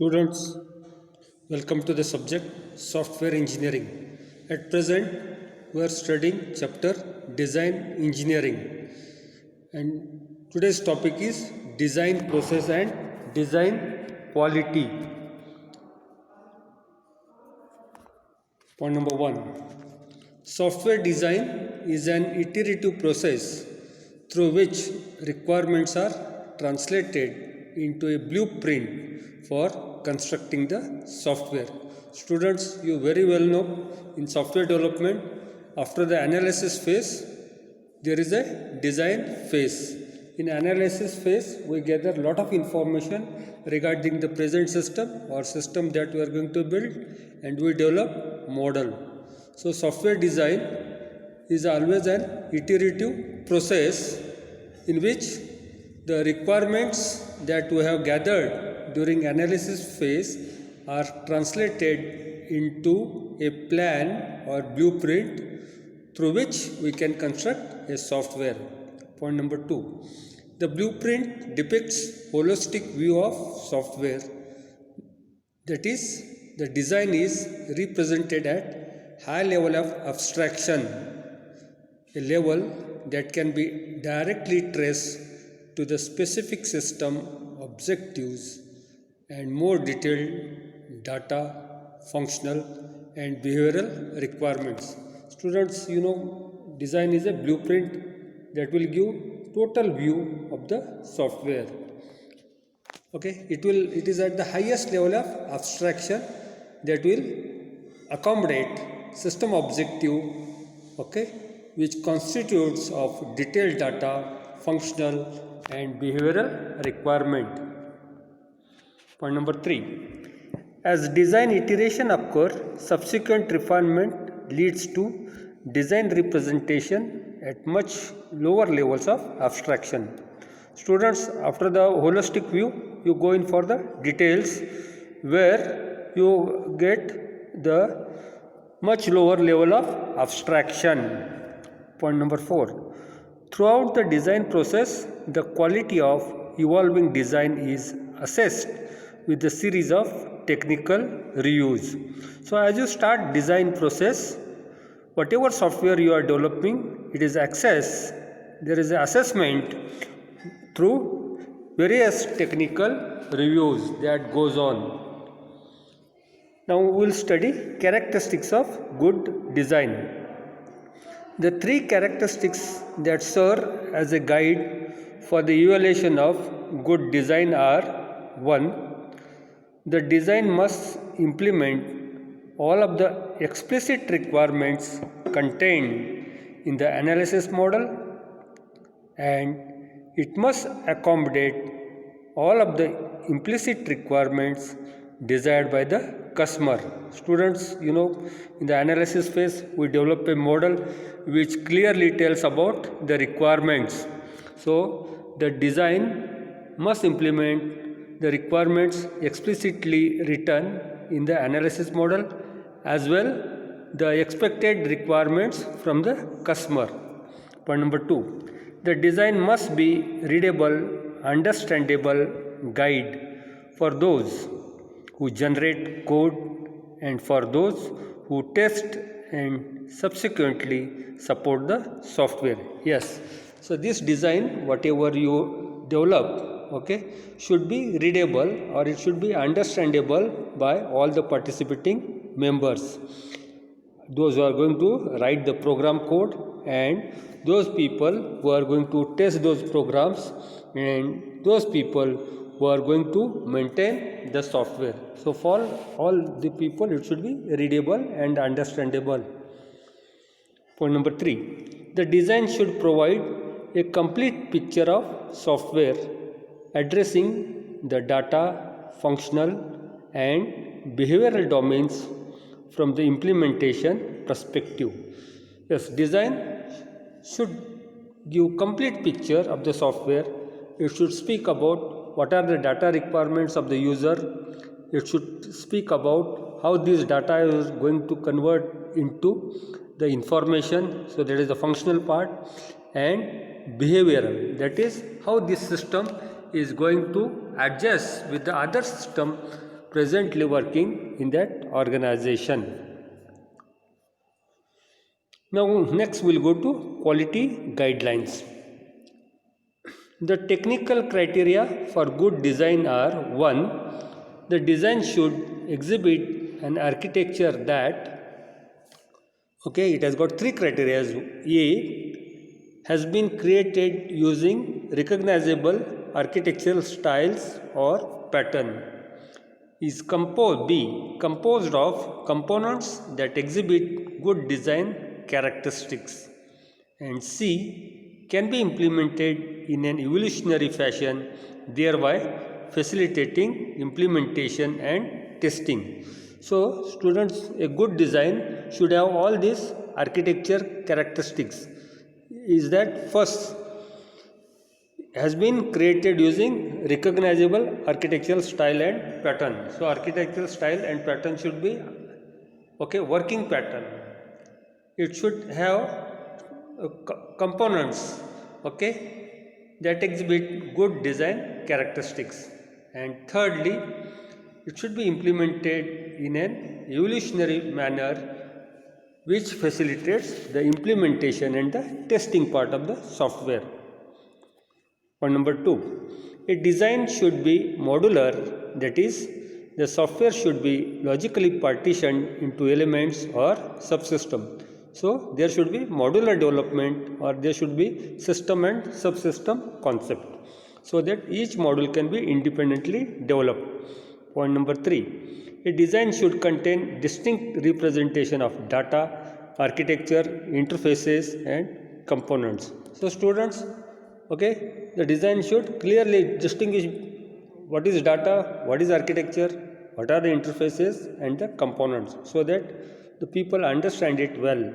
Students, welcome to the subject Software Engineering. At present, we are studying chapter Design Engineering, and today's topic is Design Process and Design Quality. Point number 1. Software design is an iterative process through which requirements are translated into a blueprint for constructing the software. Students, you very well know in software development, after the analysis phase, there is a design phase. In analysis phase, we gather a lot of information regarding the present system or system that we are going to build, and we develop model. So software design is always an iterative process in which the requirements that we have gathered during analysis phase are translated into a plan or blueprint through which we can construct a software. Point number 2. The blueprint depicts holistic view of software. That is, the design is represented at high level of abstraction, a level that can be directly traced to the specific system objectives and more detailed data, functional and behavioral requirements. Students, you know, design is a blueprint that will give total view of the software. Okay, it is at the highest level of abstraction that will accommodate system objective, okay, which constitutes of detailed data, functional and behavioral requirement. Point number 3. As design iteration occurs, subsequent refinement leads to design representation at much lower levels of abstraction. Students, after the holistic view, you go in for the details where you get the much lower level of abstraction. Point number 4. Throughout the design process, the quality of evolving design is assessed with a series of technical reviews. So as you start design process, whatever software you are developing, it is accessed. There is an assessment through various technical reviews that goes on. Now we will study characteristics of good design. The 3 characteristics that serve as a guide for the evaluation of good design are: 1. The design must implement all of the explicit requirements contained in the analysis model, and it must accommodate all of the implicit requirements desired by the customer. Students, you know, in the analysis phase, we develop a model which clearly tells about the requirements. So the design must implement the requirements explicitly written in the analysis model, as well the expected requirements from the customer. Point number 2. The design must be readable, understandable guide for those who generate code and for those who test and subsequently support the software. Yes, so this design, whatever you develop, okay, should be readable or it should be understandable by all the participating members, those who are going to write the program code and those people who are going to test those programs and those people who are going to maintain the software. So for all the people, it should be readable and understandable. Point number 3. The design should provide a complete picture of software addressing the data, functional and behavioral domains from the implementation perspective. Yes, design should give complete picture of the software. It should speak about what are the data requirements of the user. It should speak about how this data is going to convert into the information. So that is the functional part, and behavioral, that is how this system is going to adjust with the other system presently working in that organization. Now next we'll go to quality guidelines. The technical criteria for good design are: 1. The design should exhibit an architecture that, it has got three criteria. A, has been created using recognizable architectural styles or pattern. Is composed of components that exhibit good design characteristics. And C, can be implemented in an evolutionary fashion, thereby facilitating implementation and testing. So students, a good design should have all these architecture characteristics. Is that first, has been created using recognizable architectural style and pattern. So architectural style and pattern should be working pattern. It should have components that exhibit good design characteristics. And thirdly, it should be implemented in an evolutionary manner which facilitates the implementation and the testing part of the software. Point number 2, a design should be modular, that is, the software should be logically partitioned into elements or subsystem. So there should be modular development, or there should be system and subsystem concept, so that each module can be independently developed. Point number 3, a design should contain distinct representation of data, architecture, interfaces and components. So students, the design should clearly distinguish what is data, what is architecture, what are the interfaces and the components, so that the people understand it well.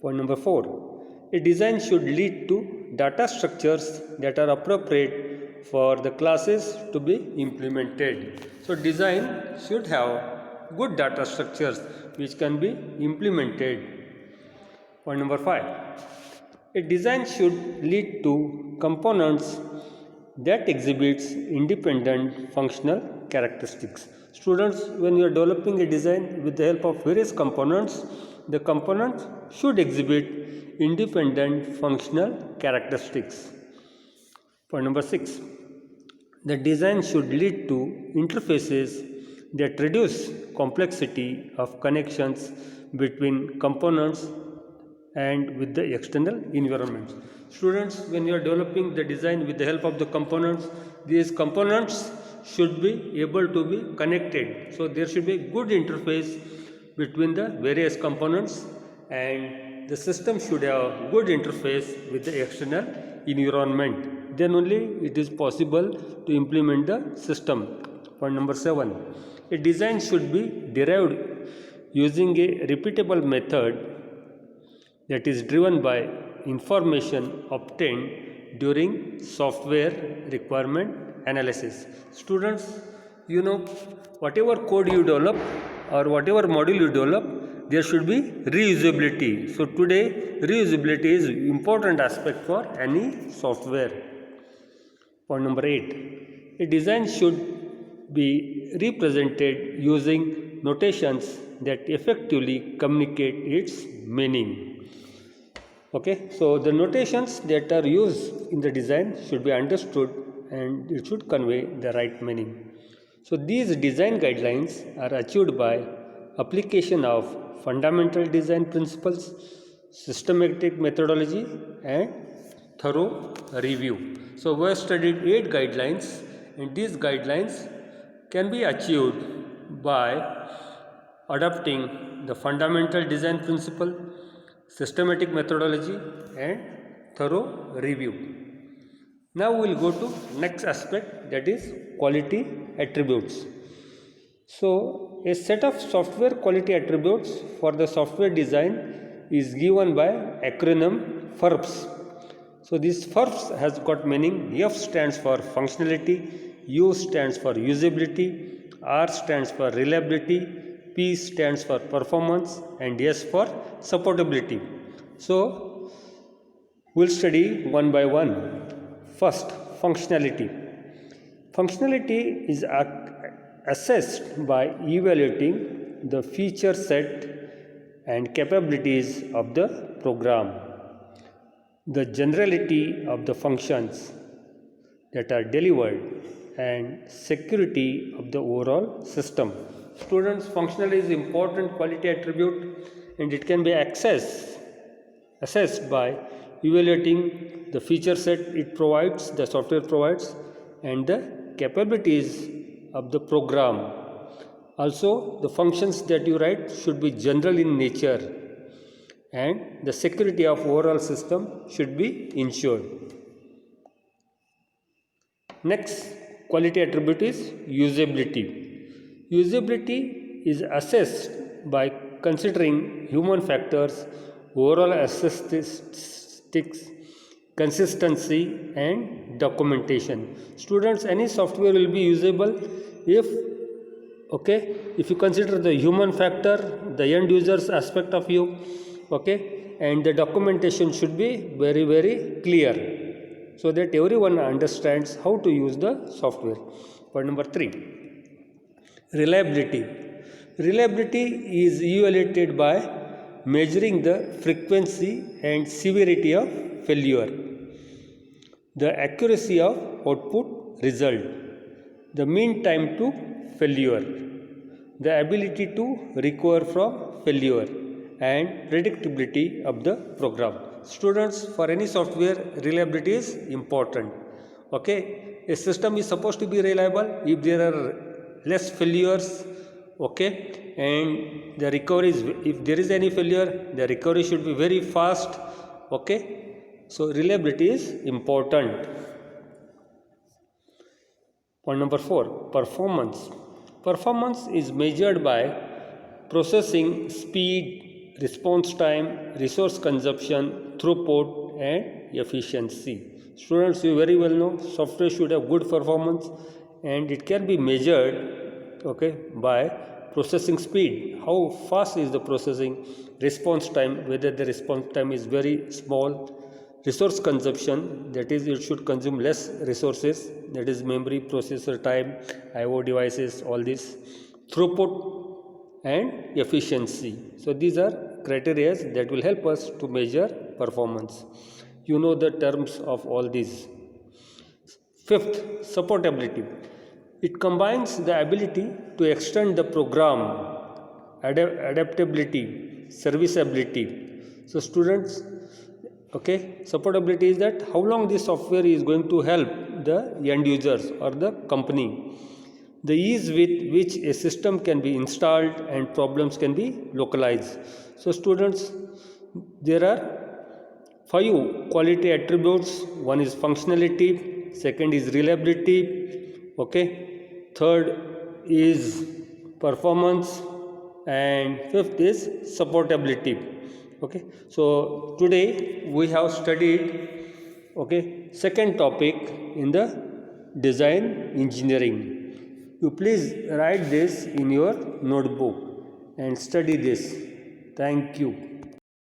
Point number 4, a design should lead to data structures that are appropriate for the classes to be implemented. So design should have good data structures which can be implemented. Point number 5, a design should lead to components that exhibits independent functional characteristics. Students, when you are developing a design with the help of various components, the components should exhibit independent functional characteristics. Point number 6, the design should lead to interfaces that reduce complexity of connections between components and with the external environments. Students, when you are developing the design with the help of the components, these components should be able to be connected. So there should be good interface between the various components, and the system should have good interface with the external environment. Then only it is possible to implement the system. Point number 7, a design should be derived using a repeatable method that is driven by information obtained during software requirement analysis. Students, whatever code you develop or whatever module you develop, there should be reusability. So today, reusability is important aspect for any software. Point number 8, a design should be represented using notations that effectively communicate its meaning. So the notations that are used in the design should be understood and it should convey the right meaning. So these design guidelines are achieved by application of fundamental design principles, systematic methodology and thorough review. So we have studied 8 guidelines, and these guidelines can be achieved by adopting the fundamental design principle, systematic methodology and thorough review. Now we will go to next aspect, that is quality attributes. So a set of software quality attributes for the software design is given by acronym FURPS. So this FURPS has got meaning. F stands for functionality, U stands for usability, R stands for reliability, P stands for performance and S for supportability. So we'll study one by one. First, functionality. Functionality is assessed by evaluating the feature set and capabilities of the program, the generality of the functions that are delivered, and security of the overall system. Students, functional is important quality attribute and it can be assessed by evaluating the feature set it provides, the software provides, and the capabilities of the program. Also, the functions that you write should be general in nature and the security of overall system should be ensured. Next quality attribute is usability. Usability is assessed by considering human factors, overall aesthetics, consistency, and documentation. Students, any software will be usable if you consider the human factor, the end users aspect of you, and the documentation should be very, very clear so that everyone understands how to use the software. Point number 3, reliability. Reliability is evaluated by measuring the frequency and severity of failure, the accuracy of output result, the mean time to failure, the ability to recover from failure, and predictability of the program. Students, for any software, reliability is important. A system is supposed to be reliable if there are less failures, and the recovery is, if there is any failure, the recovery should be very fast. So reliability is important. Point number 4, performance. Performance is measured by processing speed, response time, resource consumption, throughput, and efficiency. Students, you very well know software should have good performance and it can be measured by processing speed, how fast is the processing, response time, whether the response time is very small, resource consumption, that is it should consume less resources, that is memory, processor time, IO devices, all this, throughput, and efficiency. So these are criteria that will help us to measure performance. You know the terms of all these. 5th, supportability. It combines the ability to extend the program, adaptability, serviceability. So students, supportability is that how long this software is going to help the end users or the company, the ease with which a system can be installed and problems can be localized. So students, there are 5 quality attributes. One is functionality, second is reliability, third is performance, and 5th is supportability. So today we have studied second topic in the design engineering. You please write this in your notebook and study this. Thank you.